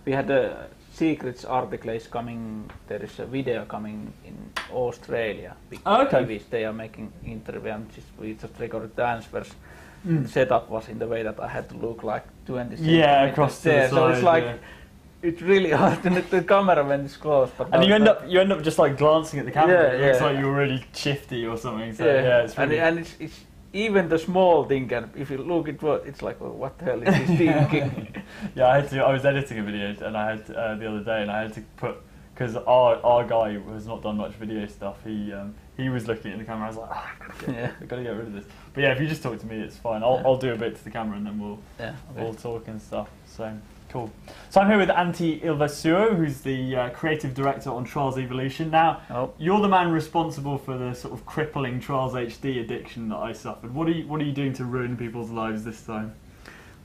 We had a secrets article is coming. There is a video coming in Australia. TVs, they are making interview, and we just recorded the answers. The setup was in the way that I had to look like 20 centimeters across there. the So it's side, like it's really hard to look the camera when it's close. But and you end up just like glancing at the camera. It looks like you're really shifty or something. So it's really and it's even the small thing. And if you look at it's like, well, what the hell is this thinking? I was editing a video, and I had the other day, and I had to put, because our guy who has not done much video stuff. He was looking at the camera. I was like, I've got to get rid of this. But yeah, if you just talk to me, it's fine. I'll do a bit to the camera, and then we'll talk and stuff. So cool. So I'm here with Antti Ilvessuo, who's the creative director on Trials Evolution. Now, you're the man responsible for the sort of crippling Trials HD addiction that I suffered. What are you doing to ruin people's lives this time?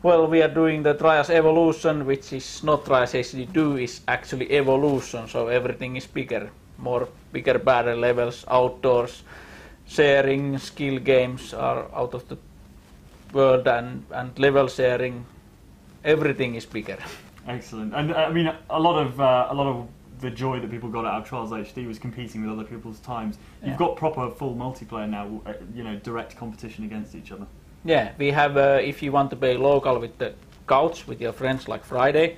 Well, we are doing the Trials Evolution, which is not Trials HD 2, is actually Evolution, so everything is bigger. Bigger, better levels, outdoors, sharing, skill games are out of the world, and level sharing, everything is bigger. Excellent. And I mean, a lot of the joy that people got out of Trials HD was competing with other people's times. You've got proper full multiplayer now, direct competition against each other. Yeah, we have, if you want to play local with the couch, with your friends like Friday,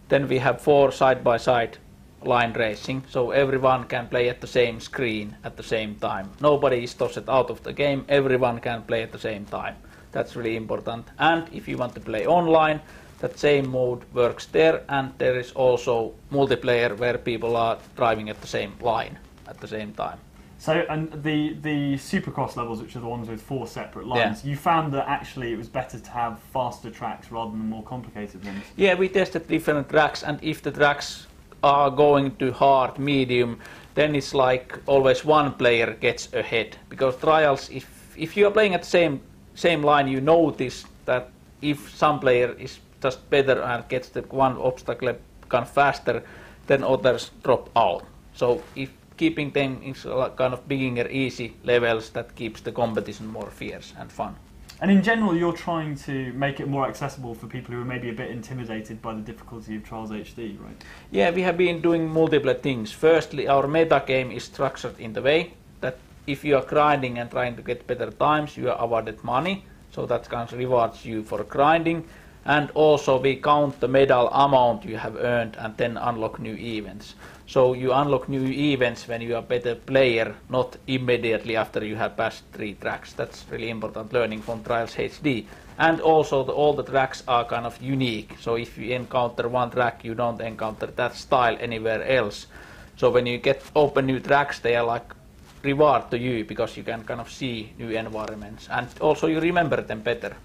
then we have 4 side-by-side line racing, so everyone can play at the same screen at the same time. Nobody is tossed out of the game, everyone can play at the same time. That's really important. And if you want to play online, that same mode works there, and there is also multiplayer where people are driving at the same line at the same time. So, and the Supercross levels, which are the ones with 4 separate lines, you found that actually it was better to have faster tracks rather than more complicated ones? Yeah, we tested different tracks, and if the tracks are going to hard, medium, then it's like always one player gets ahead. Because Trials, if you are playing at the same line, you notice that if some player is just better and gets the one obstacle kind of faster, then others drop out. So if keeping them in kind of beginner easy levels, that keeps the competition more fierce and fun. And in general, you're trying to make it more accessible for people who are maybe a bit intimidated by the difficulty of Trials HD, right? Yeah, we have been doing multiple things. Firstly, our meta game is structured in the way that if you are grinding and trying to get better times, you are awarded money, so that kind of rewards you for grinding. And also we count the medal amount you have earned and then unlock new events. So you unlock new events when you are a better player, not immediately after you have passed 3 tracks. That's really important learning from Trials HD. And also all the tracks are kind of unique. So if you encounter one track, you don't encounter that style anywhere else. So when you open new tracks, they are like reward to you because you can kind of see new environments. And also you remember them better.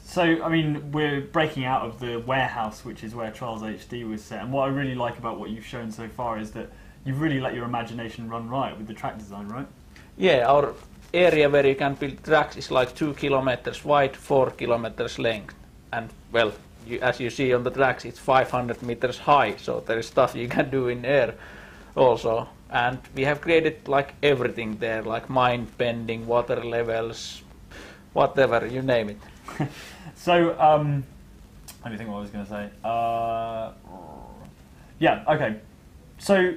So, I mean, we're breaking out of the warehouse, which is where Trials HD was set. And what I really like about what you've shown so far is that you've really let your imagination run riot with the track design, right? Yeah, our area where you can build tracks is like 2 kilometers wide, 4 kilometers length. And, well, as you see on the tracks, it's 500 meters high. So there is stuff you can do in air also. And we have created like everything there, like mine bending, water levels, whatever, you name it. So, let me think what I was going to say. Yeah, okay. So,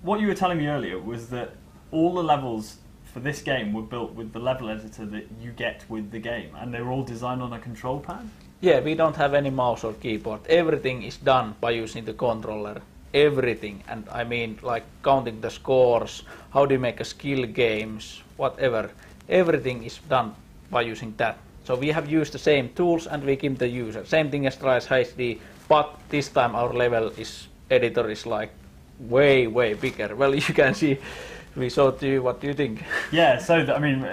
what you were telling me earlier was that all the levels for this game were built with the level editor that you get with the game, and they were all designed on a control pad? Yeah, we don't have any mouse or keyboard. Everything is done by using the controller. Everything. And I mean, like counting the scores, how do you make a skill games, whatever. Everything is done by using that. So we have used the same tools and we give the user. Same thing as Trials HD, but this time our level editor is like way bigger. Well, you can see, we showed you, what do you think? Yeah, so I mean,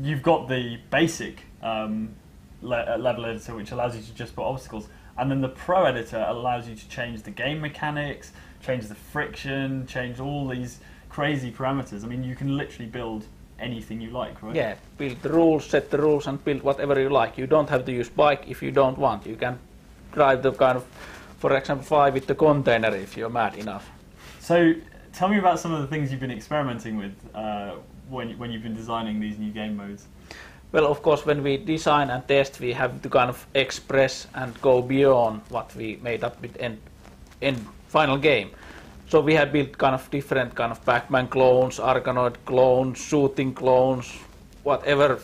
you've got the basic level editor which allows you to just put obstacles, and then the Pro editor allows you to change the game mechanics, change the friction, change all these crazy parameters. I mean, you can literally build anything you like, right? Yeah, build the rules, set the rules, and build whatever you like. You don't have to use bike if you don't want. You can drive the kind of, for example, fly with the container if you're mad enough. So tell me about some of the things you've been experimenting with when you've been designing these new game modes. Well, of course, when we design and test, we have to kind of express and go beyond what we made up with end final game. So we have built kind of different kind of Pac-Man clones, Arkanoid clones, shooting clones, whatever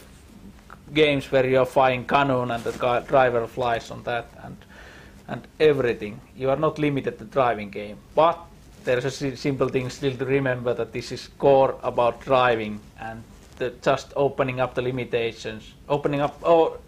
games where you're firing cannon and the driver flies on that and everything. You are not limited to driving game, but there's a simple thing still to remember, that this is core about driving, and just opening up the limitations,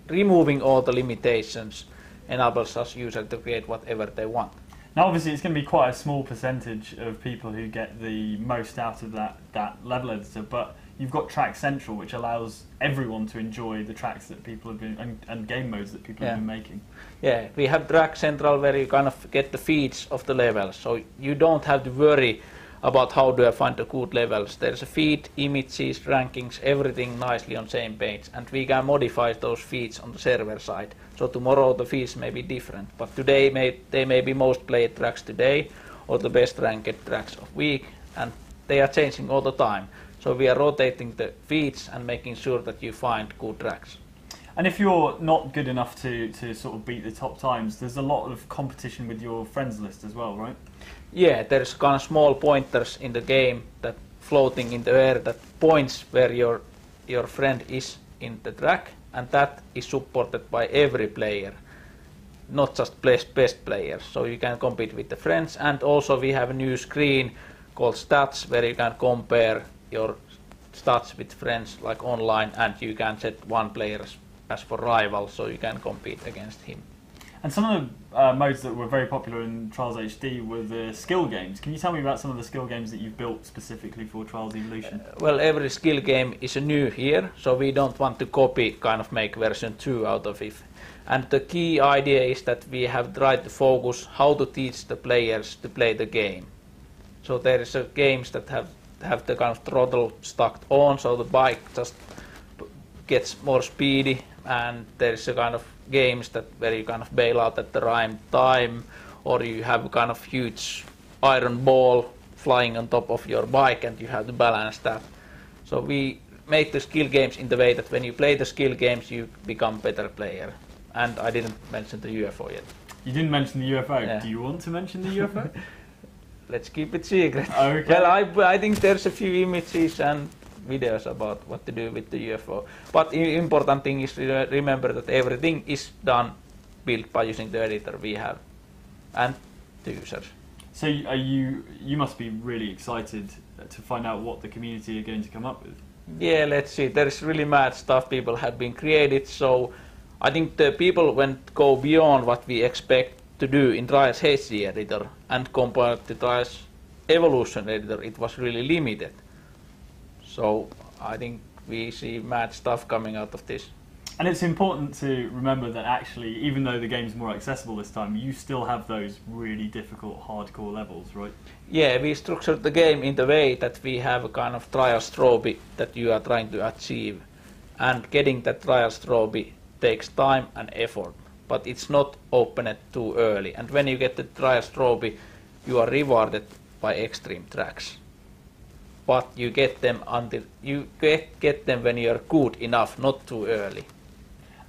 removing all the limitations enables us user to create whatever they want. Now obviously it's going to be quite a small percentage of people who get the most out of that level editor, but you've got Track Central, which allows everyone to enjoy the tracks that people have been, and game modes that people have been making. Yeah, we have Track Central where you kind of get the feeds of the levels, so you don't have to worry about how do I find the good levels. There's a feed, images, rankings, everything nicely on same page, and we can modify those feeds on the server side. So tomorrow the feeds may be different, but today they may be most played tracks today, or the best ranked tracks of week, and they are changing all the time. So we are rotating the feeds and making sure that you find good tracks. And if you're not good enough to sort of beat the top times, there's a lot of competition with your friends list as well, right? Yeah, there's kind of small pointers in the game that floating in the air that points where your friend is in the track, and that is supported by every player, not just best players. So you can compete with the friends, and also we have a new screen called Stats where you can compare your stats with friends like online, and you can set one player as for rival, so you can compete against him. And some of the modes that were very popular in Trials HD were the skill games. Can you tell me about some of the skill games that you've built specifically for Trials Evolution? Well, every skill game is a new here, so we don't want to copy, kind of make version 2 out of it. And the key idea is that we have tried to focus how to teach the players to play the game. So there is games that have the kind of throttle stuck on, so the bike just gets more speedy, and there is a kind of games that where you kind of bail out at the right time, or you have kind of huge iron ball flying on top of your bike and you have to balance that. So we make the skill games in the way that when you play the skill games you become better player. And I didn't mention the UFO yet. You didn't mention the UFO. Yeah. Do you want to mention the UFO? Let's keep it secret. Okay. Well, I think there's a few images and videos about what to do with the UFO. But the important thing is to remember that everything is built by using the editor we have and the users. So you must be really excited to find out what the community are going to come up with. Yeah, let's see. There's really mad stuff people have been created, so I think the people go beyond what we expect to do in Trials HD editor, and compared to Trials Evolution editor it was really limited. So I think we see mad stuff coming out of this. And it's important to remember that actually, even though the game's more accessible this time, you still have those really difficult hardcore levels, right? Yeah, we structured the game in the way that we have a kind of Trials trophy that you are trying to achieve. And getting that Trials trophy takes time and effort, but it's not opened too early. And when you get the Trials trophy, you are rewarded by extreme tracks. But you get them get them when you are good enough, not too early.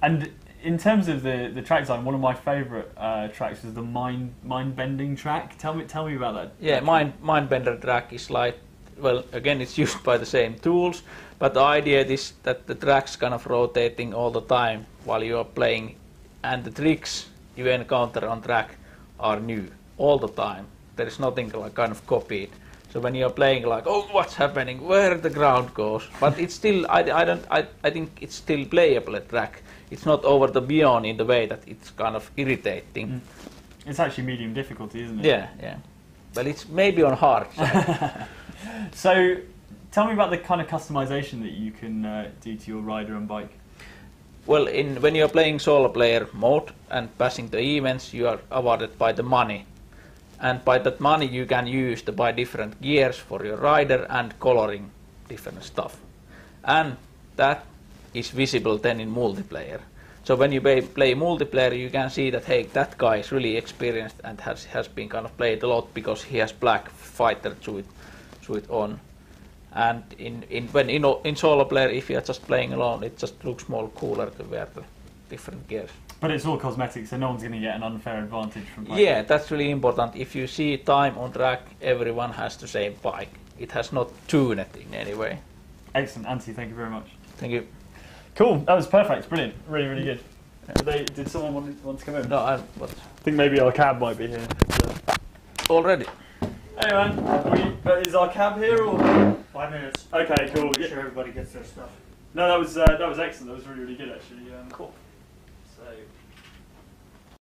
And in terms of the track design, one of my favourite tracks is the mind bending track. Tell me about that. Yeah, mind bender track is like, well, again it's used by the same tools, but the idea is that the track's kind of rotating all the time while you are playing, and the tricks you encounter on track are new all the time. There is nothing like kind of copied. So when you're playing, like, oh, what's happening? Where the ground goes? But it's still, I think it's still playable at track. It's not over the beyond in the way that it's kind of irritating. It's actually medium difficulty, isn't it? Yeah. Well, it's maybe on hard side. So, tell me about the kind of customization that you can do to your rider and bike. Well, when you're playing solo player mode and passing the events, you are awarded by the money. And by that money you can use to buy different gears for your rider and coloring different stuff. And that is visible then in multiplayer. So when you play multiplayer you can see that, hey, that guy is really experienced and has been kind of played a lot because he has black fighter suit on. And in solo player, if you are just playing alone, it just looks more cooler to wear the different gears. But it's all cosmetic, so no one's going to get an unfair advantage from bike. Yeah, that's really important. If you see time on track, everyone has the same bike. It has not tuned it in any way. Excellent, Antti. Thank you very much. Thank you. Cool. That was perfect. Brilliant. Really, really good. Did someone want to come in? No, what? I think maybe our cab might be here. Already. Hey man, is our cab here or? 5 minutes. Okay, cool. Make sure everybody gets their stuff. No, that was excellent. That was really, really good actually. Cool. So.